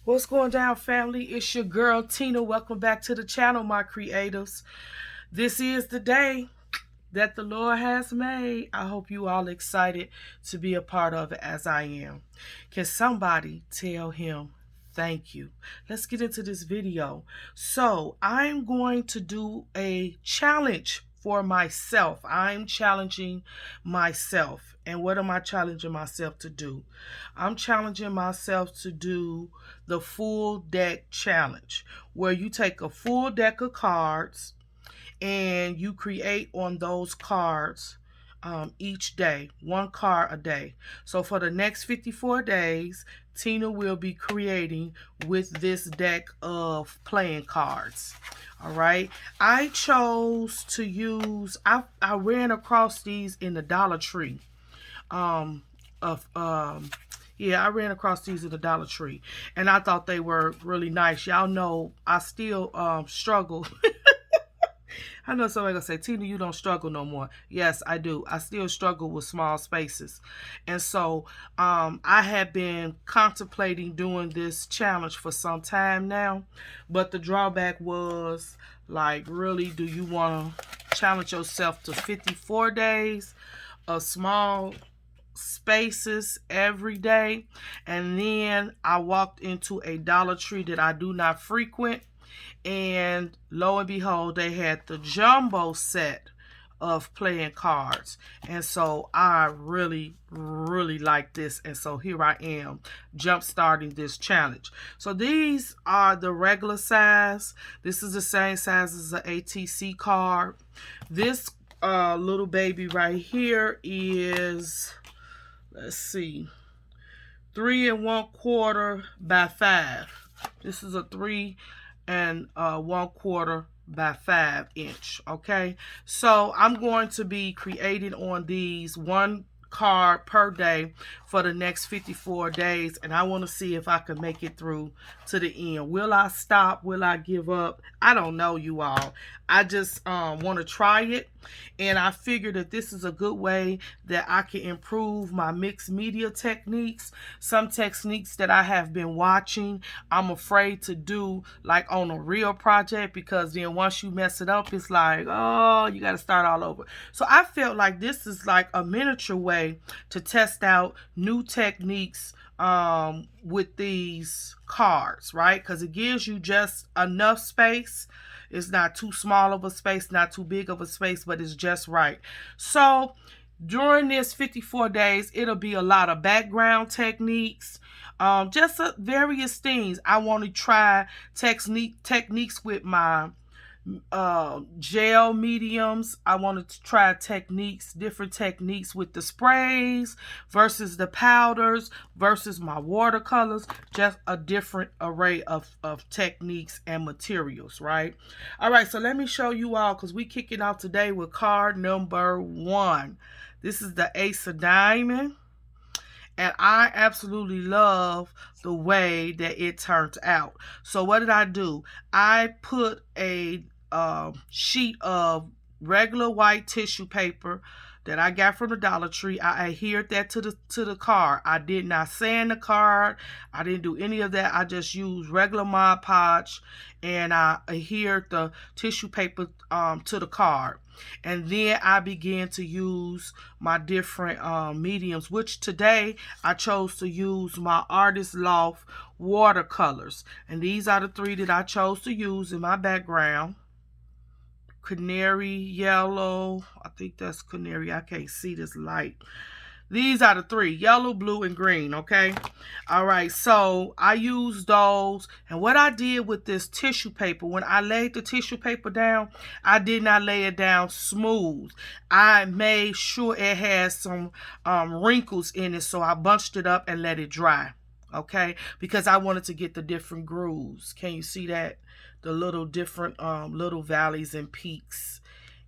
What's going down, family? It's your girl Tina. Welcome back to the channel, my creatives. This is the day that the Lord has made. I hope you all excited to be a part of it as I am. Can somebody tell him thank you? Let's get into this video. So I'm going to do a challenge for myself. I'm challenging myself. And what am I challenging myself to do? I'm challenging myself to do the full deck challenge, where you take a full deck of cards and you create on those cards each day, one card a day. So for the next 54 days, Tina will be creating with this deck of playing cards. All right. I chose to use, I ran across these in the Dollar Tree. Yeah, I ran across these at the Dollar Tree, and I thought they were really nice. Y'all know I still struggle. I know somebody gonna say, Tina, you don't struggle no more. Yes, I do. I still struggle with small spaces. And so I have been contemplating doing this challenge for some time now. But the drawback was, like, really, do you want to challenge yourself to 54 days of small spaces every day? And then I walked into a Dollar Tree that I do not frequent, and lo and behold, they had the jumbo set of playing cards. And so I really like this, and so here I am jump starting this challenge. So these are the regular size. This is the same size as an ATC card. This little baby right here is, let's see, 3 1/4 by 5. This is a 3 1/4 by 5 inch. Okay, so I'm going to be creating on these one card per day for the next 54 days, and I want to see if I can make it through to the end. Will I stop? Will I give up? I don't know, you all. I just want to try it, and I figured that this is a good way that I can improve my mixed media techniques. Some techniques that I have been watching, I'm afraid to do like on a real project, because then once you mess it up, it's like, oh, you got to start all over. So I felt like this is like a miniature way to test out new techniques with these cards, right? Because it gives you just enough space. It's not too small of a space, not too big of a space, but it's just right. So during this 54 days, it'll be a lot of background techniques, just various things. I want to try techniques with my gel mediums. I wanted to try different techniques with the sprays versus the powders versus my watercolors. Just a different array of techniques and materials, right? All right, so let me show you all, because we kick it off today with card number 1. This is the Ace of Diamonds. And I absolutely love the way that it turned out. So what did I do? I put a sheet of regular white tissue paper that I got from the Dollar Tree. I adhered that to the card. I did not sand the card. I didn't do any of that. I just used regular Mod Podge, and I adhered the tissue paper to the card. And then I began to use my different mediums, which today I chose to use my Artist Loft watercolors. And these are the 3 that I chose to use in my background. Canary yellow, I think that's canary, I can't see this light. These are the 3, yellow, blue, and green, okay? All right, so I used those. And what I did with this tissue paper, when I laid the tissue paper down, I did not lay it down smooth. I made sure it had some wrinkles in it, so I bunched it up and let it dry, okay? Because I wanted to get the different grooves. Can you see that? The little different little valleys and peaks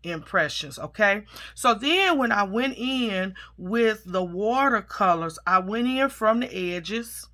impressions, okay? So then when I went in with the watercolors, I went in from the edges,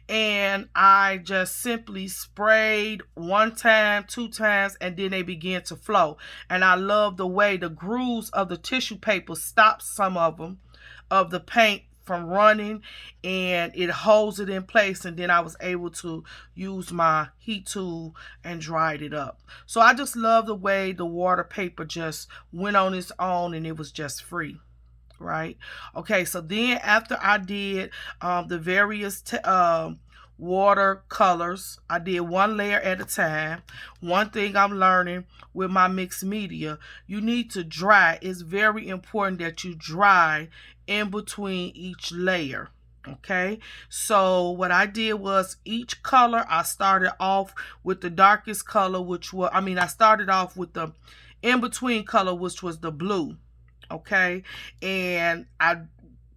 and I just simply sprayed 1 time, 2 times, and then they began to flow. And I love the way the grooves of the tissue paper stopped some of them, of the paint from running, and it holds it in place, and then I was able to use my heat tool and dried it up. So I just love the way the water paper just went on its own and it was just free. Right. Okay, so then after I did the various water colors, I did one layer at a time. One thing I'm learning with my mixed media, you need to dry. It's very important that you dry in between each layer. Okay, so what I did was each color, I started off with the darkest color, which was, I started off with the in between color, which was the blue. Okay, and I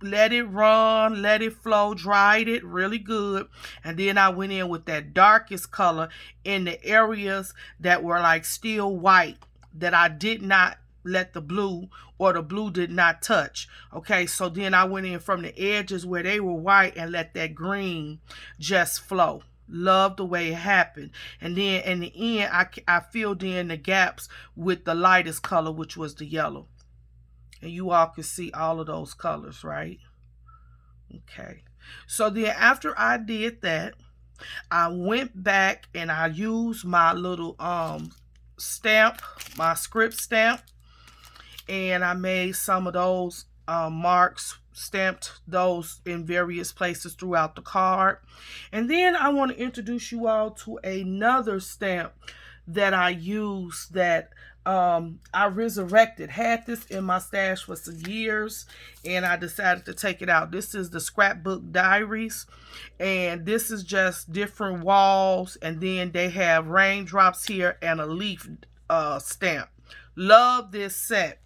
let it run, let it flow, dried it really good, and then I went in with that darkest color in the areas that were like still white, that I did not let the blue, or the blue did not touch. Okay, so then I went in from the edges where they were white and let that green just flow. Love the way it happened. And then in the end, I filled in the gaps with the lightest color, which was the yellow. And you all can see all of those colors, right? Okay. So then after I did that, I went back and I used my little stamp, my script stamp, and I made some of those marks, stamped those in various places throughout the card. And then I want to introduce you all to another stamp that I used that I resurrected. Had this in my stash for some years, and I decided to take it out. This is the Scrapbook Diaries, and this is just different walls, and then they have raindrops here and a leaf stamp. Love this set,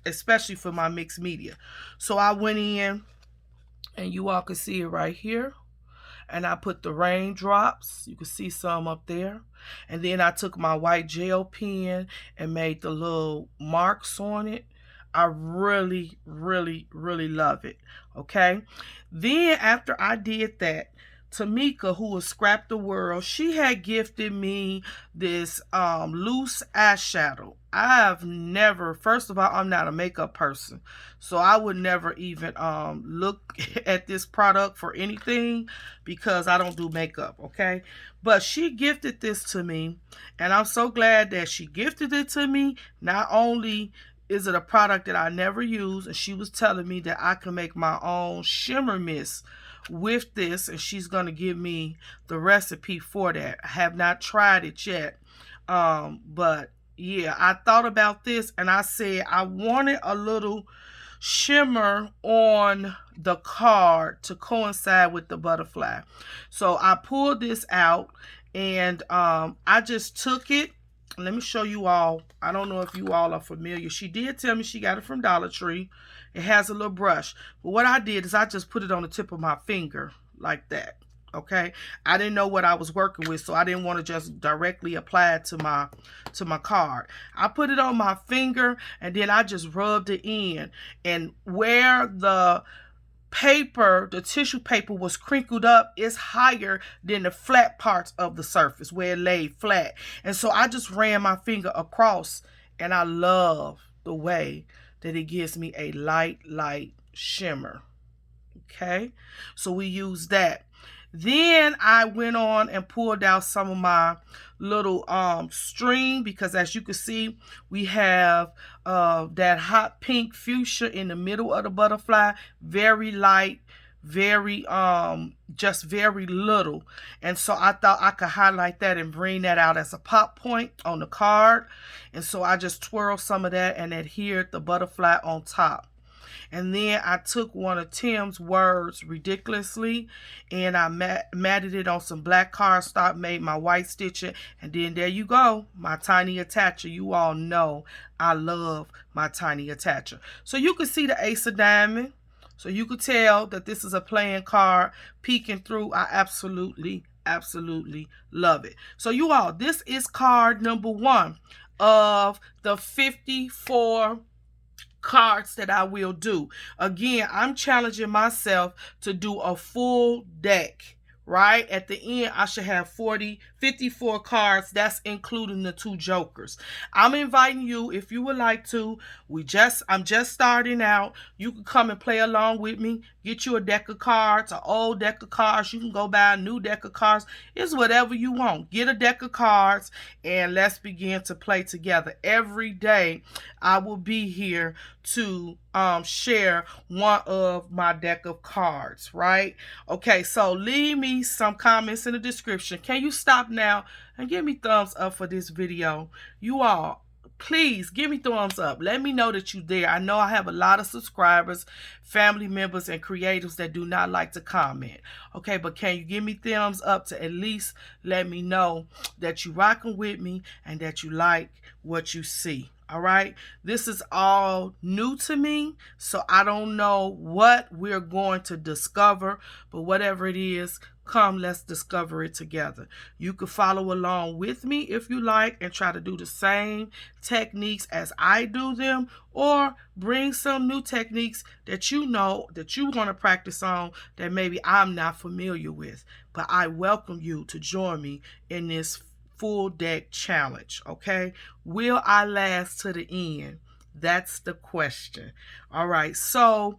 especially for my mixed media. So I went in, and you all can see it right here, and I put the raindrops. You can see some up there. And then I took my white gel pen and made the little marks on it. I really, really, really love it. Okay. Then after I did that, Tamika, who was Scrap the World, she had gifted me this loose eyeshadow. I've never, first of all, I'm not a makeup person, so I would never even look at this product for anything because I don't do makeup, okay? But she gifted this to me, and I'm so glad that she gifted it to me. Not only is it a product that I never use, and she was telling me that I can make my own shimmer mist with this, and she's going to give me the recipe for that. I have not tried it yet, but yeah, I thought about this and I said I wanted a little shimmer on the card to coincide with the butterfly. So I pulled this out, and I just took it. Let me show you all. I don't know if you all are familiar. She did tell me she got it from Dollar Tree. It has a little brush. But what I did is I just put it on the tip of my finger like that. Okay, I didn't know what I was working with, so I didn't want to just directly apply it to my card. I put it on my finger, and then I just rubbed it in. And where the paper, the tissue paper was crinkled up, is higher than the flat parts of the surface where it laid flat. And so I just ran my finger across, and I love the way that it gives me a light shimmer. Okay, so we use that. Then I went on and pulled out some of my little string, because as you can see, we have that hot pink fuchsia in the middle of the butterfly. Very light, very just very little. And so I thought I could highlight that and bring that out as a pop point on the card. And so I just twirled some of that and adhered the butterfly on top. And then I took one of Tim's words, ridiculously, and I matted it on some black cardstock, made my white stitching, and then there you go, my tiny attacher. You all know I love my tiny attacher. So you can see the ace of diamond. So you could tell that this is a playing card peeking through. I absolutely love it. So you all, this is card number 1 of the 54 cards that I will do. Again, I'm challenging myself to do a full deck right? At the end, I should have 54 cards. That's including the 2 jokers. I'm inviting you, if you would like to. I'm just starting out. You can come and play along with me. Get you a deck of cards, an old deck of cards. You can go buy a new deck of cards. It's whatever you want. Get a deck of cards and let's begin to play together. Every day, I will be here to share one of my deck of cards, right? Okay, so leave me some comments in the description. Can you stop now and give me thumbs up for this video? You all, please give me thumbs up. Let me know that you're there. I know I have a lot of subscribers, family members, and creators that do not like to comment. Okay, but can you give me thumbs up to at least let me know that you're rocking with me and that you like what you see? All right, this is all new to me, so I don't know what we're going to discover, but whatever it is, come, let's discover it together. You can follow along with me if you like and try to do the same techniques as I do them, or bring some new techniques that you know that you want to practice on that maybe I'm not familiar with. But I welcome you to join me in this full deck challenge. Okay, will I last to the end? That's the question. All right, so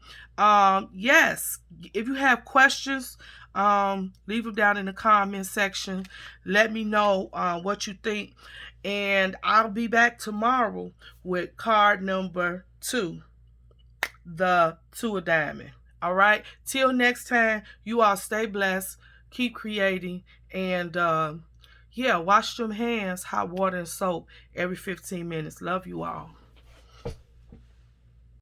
yes, if you have questions, leave them down in the comment section. Let me know what you think, and I'll be back tomorrow with card number 2, the 2 of diamond. All right, till next time, you all stay blessed, keep creating, and yeah, wash them hands, hot water and soap every 15 minutes. Love you all.